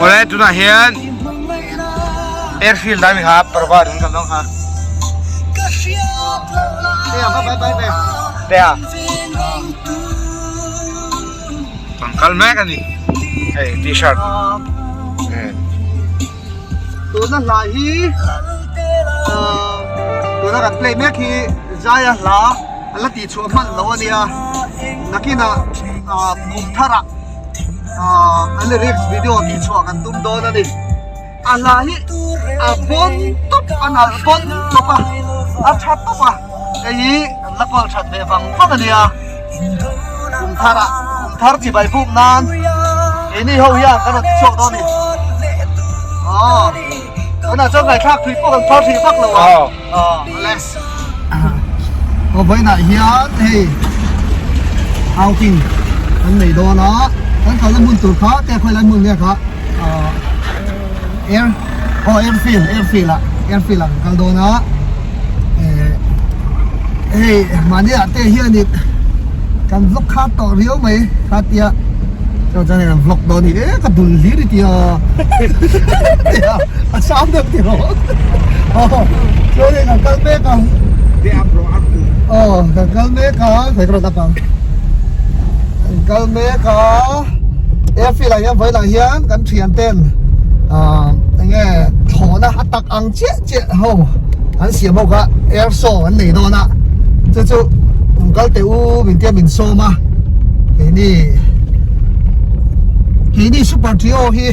วันนี้จุดไหนเฮียนแอร์ฟิลด์ได้ไหมครับประวัติของกับน้องครับเดี๋ยวไปเดี๋ยวบังคับแม่กันดิเฮ้ยทีชิร์ตตัวนั้นลายฮีตัวนั้นกับเพลย์แม็กฮีใจอะลาอันละตีชัวมันแล้วเนี่ยนักกินบุมทาระอันนี้รีวิดีโอตีชัวกันตุ้มโดนนั่นดิอะไรบนตุ๊บอันนั้นบนตุ๊บชัดตุ๊บไอ้ยี่แล้วก็ชัดเบฟังฟังกันเนี่ยบุมทาระที่ใบพุ่มนั้นไอ้นี่เขาอย่างกันตีชัวตอนนี้วันนั้นเจ้าไก่ข้าคุยพวกกันพอทีฟักเลยวะอะไรก็ไปไหนเฮียเฮ้ยเอาจริงอันไหนโดนเนาะทั้งเขาละมุนตุ่เขาแต่คนละมุนเนี่ยเขาแอร์ฟิลละกันโดนเนาะเฮ้ยมาเนี่ยเตะเฮียนี่กันลูกค้าต่อเรียวไหมคาเตียเราจะเนี่ยvlogโดนนี่ก็ดูลีดิที่ซ้ำเด็กที่เราช่วยกันกันเมกันกันเมกันใส่กระดาษกันเมกันเอฟฟี่อะไรยังไปหลังยันกันเฉียนเต้นยังไงถอนะตักอังเจ๊โหอันเสียบอกว่าเอฟโซอันไหนโดนอ่ะจู่ๆกันเตอูเป็นเตี้ยเป็นโซมาไอ้นี่ซูเปอร์ทีโอฮี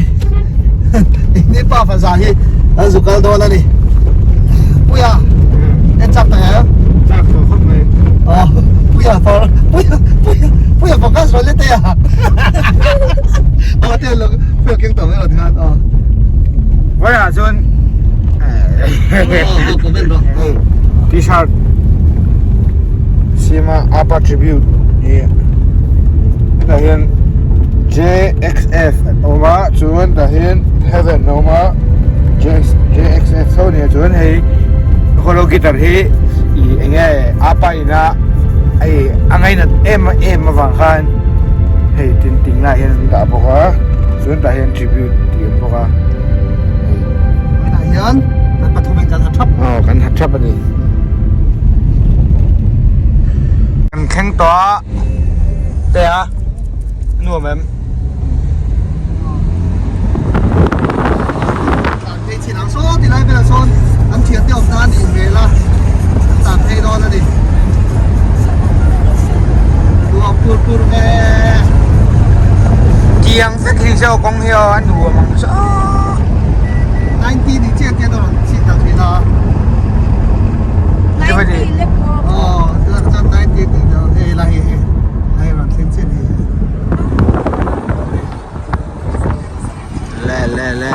นี่ป้าภาษาฮีแล้วสุกัลโดนแล้วนี่ปุยจับไหนจับคนไหนปุยโฟกัสเลยเตะเตะลงปุยเก่งต่อไม่หมดงานวันนี้จนทีชิร์ตซีมาอัปทริบิวต์นี่แต่เห็นJXF ออกมาชวนแต่เห็น Heaven ออกมา JXF เท่านี้ชวนให้คนเราคิดแต่ที่ไอ้เงี้ยอาไปนะไอ้อะไรนั่นเอ็มมาฟังกันให้ติงๆนะเห็นแต่บอกว่าชวนแต่เห็น tribute ที่บอกว่าไม่ได้ยันมันปฐมกันทับกันทับอันนี้กันแข่งต่อเตะนัวแม่ทีหลังโซ่ทีไรเป็นโซนอันเฉียดเดี่ยวด้านอีเมลละตัดให้โดนแล้วดิดูเอาปูแม่เจียงสักทีเช้ากงเฮียอันหัวมังซะ90นี่เจ๊เนาะสิตัดทีละจะไปดิเดือนจัน90นี่เดี๋ยวไล่รังเส้นแล่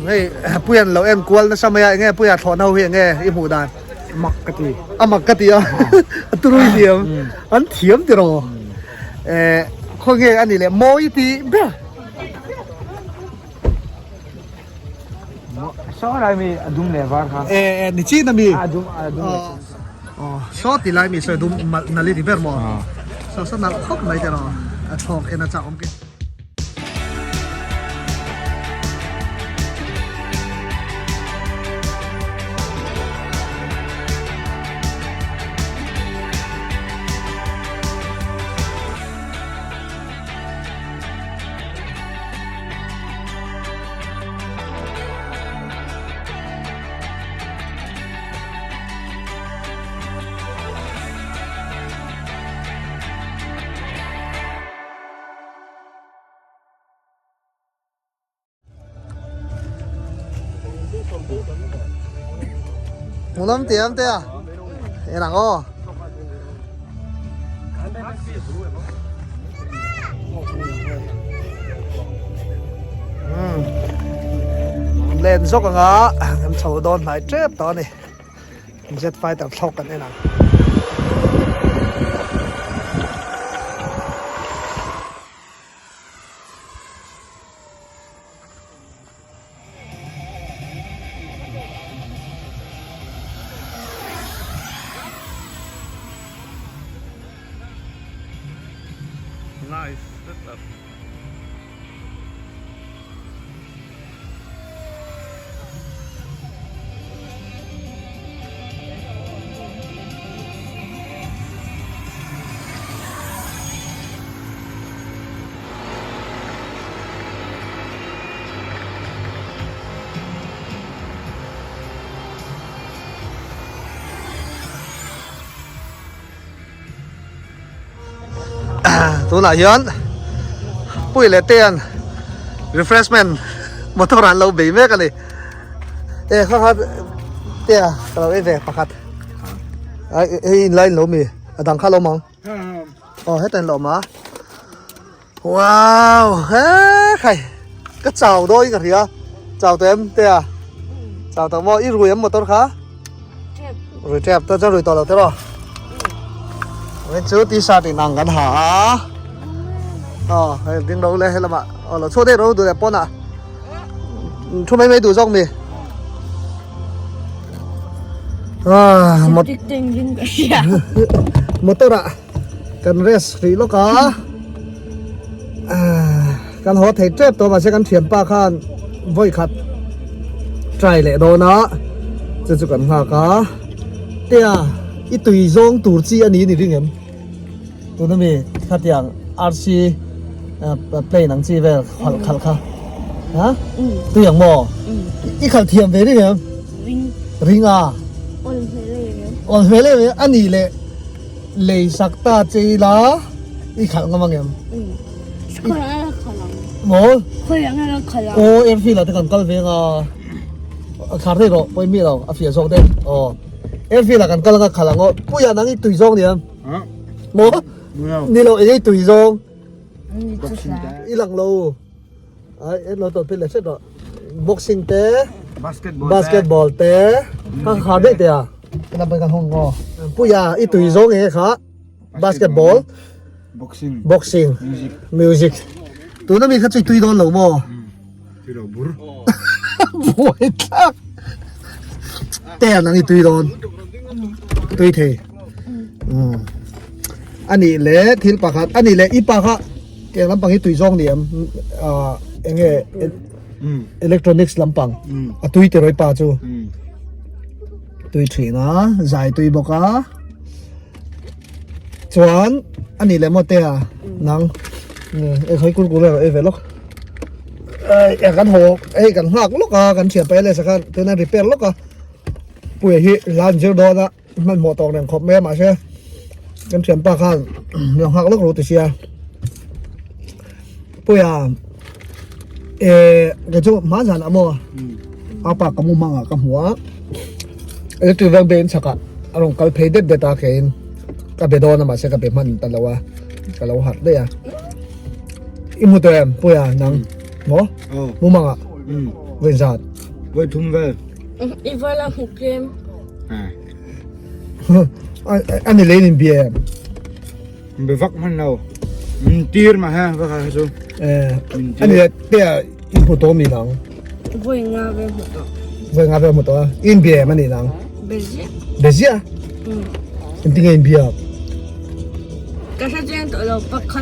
เฮ้ยเพื่อนเราเอ็นกวนนะสมัยไงเพื่อนถอนเอาเฮียไงไอ้หมูดานมักกะตีมักกะตีตุรุยเทียมอันเทียมติโรคนเงี้ยอันนี้แหละโมยตีเบ้ซออะไรมีดุมเลวาร์ครับนี่ชีน่ะมีดุมซอตีไลมีซอดุมนาลีที่เบอร์มอซอนั่นครบไหมติโรทอกเอ็นจ่าอมกินหมูน้ำเตี้ยหลังเล่นซกกันทำโชว์โดนหลายเจ็บตอนนี้เจ็ดไฟแต่ชกกันแน่นอน เ ตัวไหนย้อนปุ้ยเลเตียน refreshment มอเตอร์รันเราบีบแม่กันเลยข้าวเตี้ยเราเอ๊ะประคัดไอ้ไลน์เรามีดังข้าวเรามองอ๋อให้แต่เรามาว้าวเฮ้ยใครก็เจ้าด้วยกันทีอ่ะเจ้าเต็มเตี้ยเจ้าตัวมออีรวยมอเตอร์ค่ะรวยแทบตัวจะรวยต่อเราเท่าไหร่เว้นซื้อตีชาตินั่งกันหาให้ดึงเราเลยให้ละมาเราช่วยได้เราดูแต่ป้อนอ่ะช่วยไม่ดูช่องมีหมดหมดตัวละกันเรสฟรีแล้วก็กันหัวเทเจ็บตัวมาใช้กันเถียมป้าข้านไว้ขัดใจเลยโดนนะจะจุกันหากะเตี้ยอีตุยซงตูจีอันนี้นี่เรื่องตัวนั้นมีขัดอย่างRCเพลงหนังจีเวลขัดค่ะฮะตัวอย่างหมออีขัดเทียมไปได้ยังริงอ่ะอ่อนเพลเลยอันนี้เลยสักตาจีละอีขัดก็มั้งยังหมอโอ้เอ็มฟีละแต่กันก็เวงอ่ะขาดได้หรอไม่มีหรอกอาฟิอาซองเด้อ๋อเอ็มฟีละกันก็แล้วก็ขัดละก็ผู้ยานังอีตุยซงเนี่ยหมอนี่เราไอ้ตุยซงอีหลังโลเราตัวเป็นอะไรเสร็จแล้วบ็อกซิ่งเตะบาสเกตบอลเตะข้างขาได้เตะนั่นเป็นการห้องงอผู้ยาอีตุยซงเองค่ะบาสเกตบอลบ็อกซิ่งมิวสิกตัวนั้นมีขั้นตุยโดนหรือมั้งตุยโดนบุร์บวยทักเตะนั่งอีตุยโดนตุยเทอันนี้เละทิ้งปากคัดอันนี้เละอีปากคัดแกลำปังที่ตุยซองเนี่ยเองอิเล็กทรอนิกส์ลำปังตุยเตรอยปาจูตุยถีนะใจตุยบอกอ่ะชวนอันนี้เละหมดเตะนังเคยกูเลยเวลกกันหกกันหักลูกกันเฉียบไปเลยสักกันตัวนั้นรีเปลี่ยนลูกปุ้ยฮิร้านเจอโดนอะมันหมดตองเนี่ยขอบแม่มาใช่กันเฉียบปากคันยังหักลูกรู้ตัวเชียปุ้ยกระจุมาสันอะโมเอาปากกับมุมมังอะกับหัวตัวเรื่องเบนสักอะอารมณ์กับเพย์เด็ดเบต้าเคนกับเบดอนมาใช่กับเบมันตลอดกับเราหัดได้อะอิมุเตมปุ้ยนังหมอมุมมังอะเวนซัดเวทุมเวอีวาลาหุกเกมอันนี้เลยนินเบียเบฟักมันเรามันตีร์มาฮะว่าใครสู้อันนี้เตี้ยอินพุตโตมีนังเวงาเวหุตเวงาเวหุตโตอินเบียมันนี่นังเบเซียอินติงอินเบียก็是这样的了，不可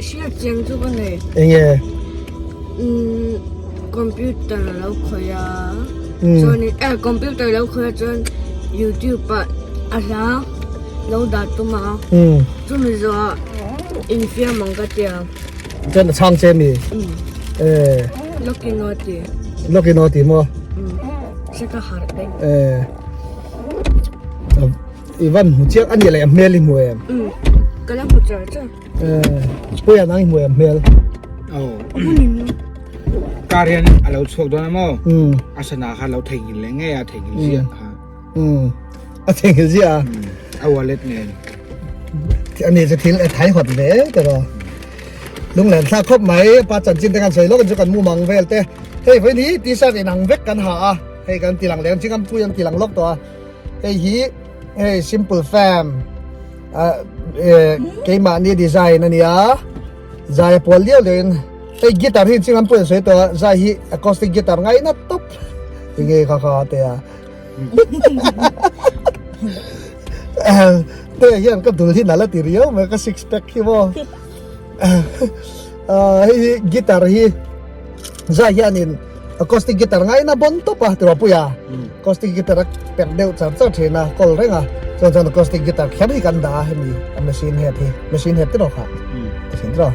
需要这样做个呢。เองคอมพิวเตอร์แล้วคุยส่วนนี้คอมพิวเตอร์แล้วคุยจน YouTube ปะอะไรแล้วดัดตัวมาจนมีว่าอินฟิอามังกัดยาจนช่างเจมี่ล็อกอินโนตีล็อกอินโนตีมั้งสักหาได้อีวันหัวเชือกอันนี้อะไรเมลิมวยก็แล้วหัวใจจ้ะปุ้ยนั่งมวยเมลการเรียนเราชกโดนมั้งอาสนะค่ะเราถึงเลยไงอะถึงเสียฮะถึงเสียเอาวอลเล็ตเนี่ยอันนี้จะทิ้งไทยหดเลยแต่ก็ลุงแหลมทราบครบไหมปาจันจินแต่กันใส่แล้วกันจะกันมูมังเวลเต้เฮ้ยวันนี้ตีซ่าในหนังเวกกันหาให้กันตีหลังแหลมชิกันพูดยังตีหลังล็อกตัวเฮ้ยเฮ้ย simple fam เกมอันนี้ดีไซน์นั่นเนี่ยใจพอเลี้ยวเลยไอ้กีตาร์ที่ชิกันพูดสวยตัวใจฮีอะคูสติกกีตาร์ไงน่ะท็อปยังไงข้าเตะเตะยังก็ดูที่นั่นละตีเรียวมันก็ซิกแพคที่ว่า guitar hi zahianin acoustic guitar ngai na bon to pa tro puya acoustic guitar per deu char char thena kol renga chon acoustic guitar khari kan da hemi machine head to kha thin ro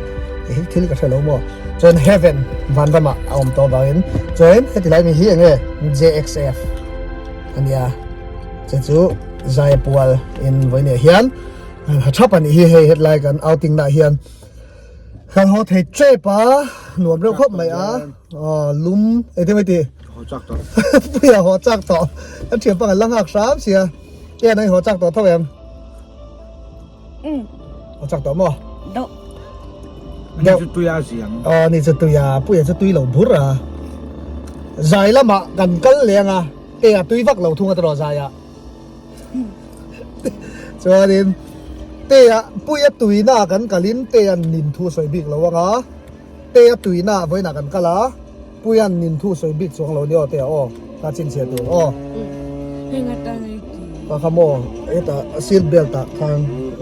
hi thil ka thelo mo chon heaven van dama om to bain chon hetilai mi hi enge JXF ania chu zai pual in voine hian hachapan hi headline kan outing na hian kan ho thei che pa nuam reu khop mai a lum etimati ho chak to puya ho chak to an thiam pang lang hak sam sia ya nai ho chak to tho em ho chak to mo đâu ni chu tu ya siang ni chu tu ya puya chu tui lo bur a zai lama kan kal lenga e a tui vak lo thunga to zai a cho nên tê à bui à tùy na gần cả lín tê ăn nín thu soi big lâu ngã tê à tùy na với na gần cả lá bui ăn nín thu soi big xuống lâu nhiều tê à ta chín xe tu hình như ta này ta khamo ấy ta seal belt ta khang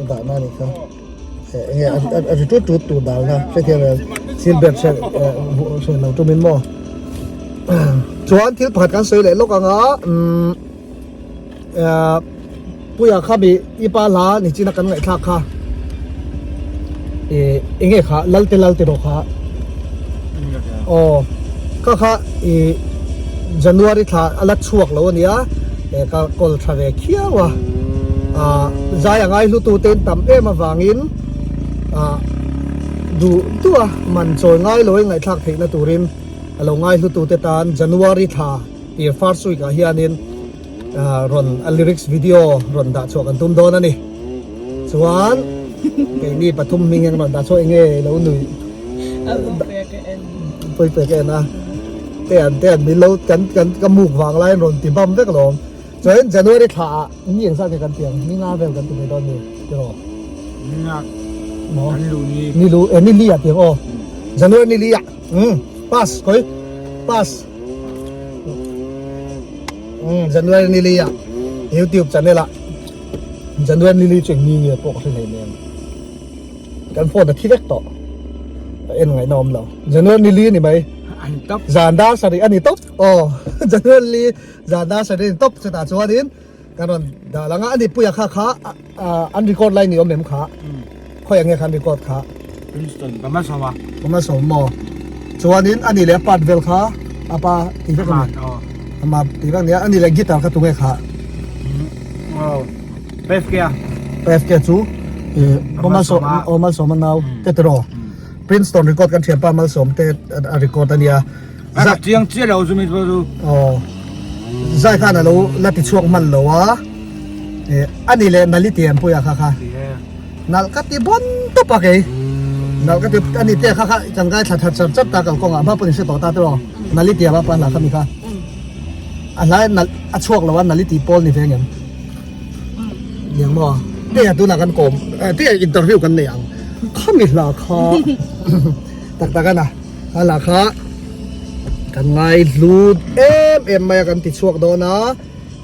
ta na này khang nghe chút tu đào na sẽ theo là seal belt sẽ lâu tu min mo chuan thiếu phật kan soi lại lúc ngã puya khabi ipa la ni china kan ngai thak kha enge kha lalte ro kha kha January tha ala chuak lo nia ka kol thave khiawa zai angai lu tu ten tam em awangin du tua man choi ngai loi ngai thak theina turin alo ngai lu tu te tan January tha first week a hianin ron lyrics video ron da cho kan tum don ani chuan ke ni pathum ming ron da cho enge lo nui poi pe ke na te mi lo kan ka muk wang lai ron ti bam vek lom chuan January tha ni eng sa ke kan tiang ni nga vel kan tu don ni ro nga mo an lu ni ni lu ni li ya tiang January ni li ya pass koi pass January ni li ya YouTube channel a January ni li cheng ni nge pok thei nei kan phone da thivek to en ngai nom lo January ni li ni mai an tap zanda sari ani top January zanda sari top chata chuanin karon da langa ani puya kha an record line ni om mem kha khoi ange khan record kha Princeton kama sawa koma som mo chuanin ani le pat vel kha apa tivek ma ama tivek nia ani le guitar kha tunge kha wow PFK chu omal som now tetro Princeton record kan thiam pa mal som te record ania za chiang che lo zu mi zu zai khan alo lati chuak man lo wa ani le nali tiam puya kha nal kati bon to pa ke nal kati ani te kha kan gai that chat ta kal ko nga ba pun se to ta tro nali tiam ba pa la khami kha alai nal a chuak lo wa nali ti pol ni vengem yang mo te tu na kan kom te interview kan ne yang khami la kha tak ta kana ala kha kan ngai lut em mai kan ti chuak do na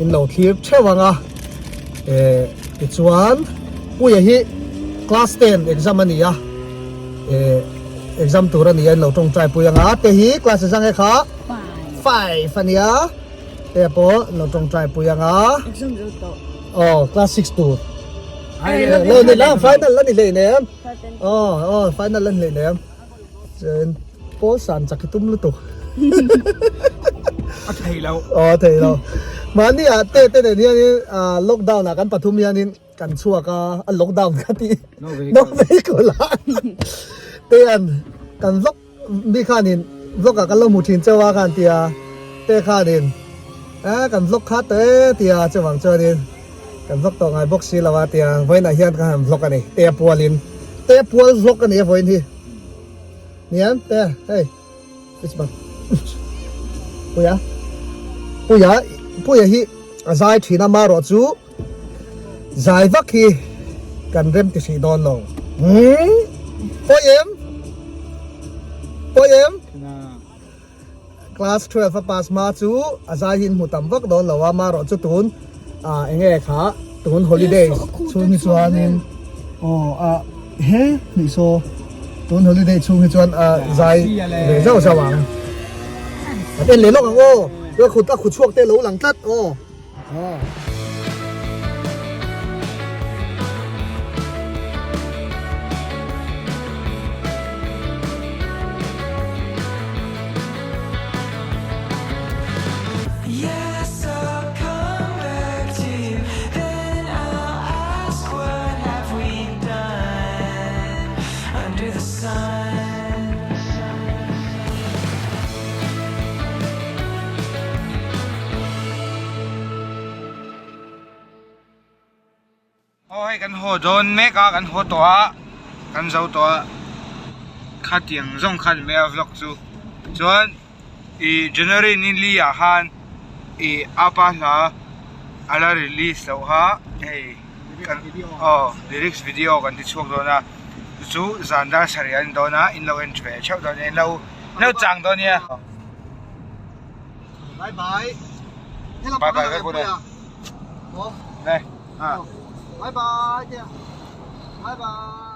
in lo thir thewanga ti chuan puya hi class 10 exam ania exam tur ania lo tong trai puya nga te hi class sang kha 5 ania te po lo tong trai puya nga exam rồi to class 6 tur lo ni la final la ni le ne final la ni le ne chen po san chakitum lu to a thei lo thei lo mani a te ni lockdown kan pathum yanin kan chua ka lockdown ka ti no ve ko la te an kan lock mi khanin lock ka lo mu thin chawa kan tia te khanin kan lock kha te tia chawang chanin kan lock to ngai box si lawa tia voina hian ka ham lock ani te pual lock ani voin hi niam te hey it's back puya hi zai thina ma ro chu zai vak hi kan rem ti si don lo poem class 12 pass ma chu azai hin mutam vak don lo wa ma ro chu tun enge kha tun holiday chu ni chuanin he ni so tuần holiday chung thì chuan dài về rau sao à tên lấy lốc à ô rồi khụt chuộc tên lấu lằng tất ô ôiกันโหโดนเมกากันโหตัวกันเจ้าตัวขัดเตียงส่งขัดเมียวล็อกจูจนอีเจเนอเรนิลีอาหารอีอาปาลาอะไรรีลิสแล้วฮะเฮ้ยกันลิริกส์วิดีโอกันที่ช่วงตัวน่ะจูจันดาสริยันตัวน่ะอินเราเอ็นช่วยเช่าตัวนี้เราจังตัวเนี้ย bye bye bye bye với cô đây đây bye bye bye bye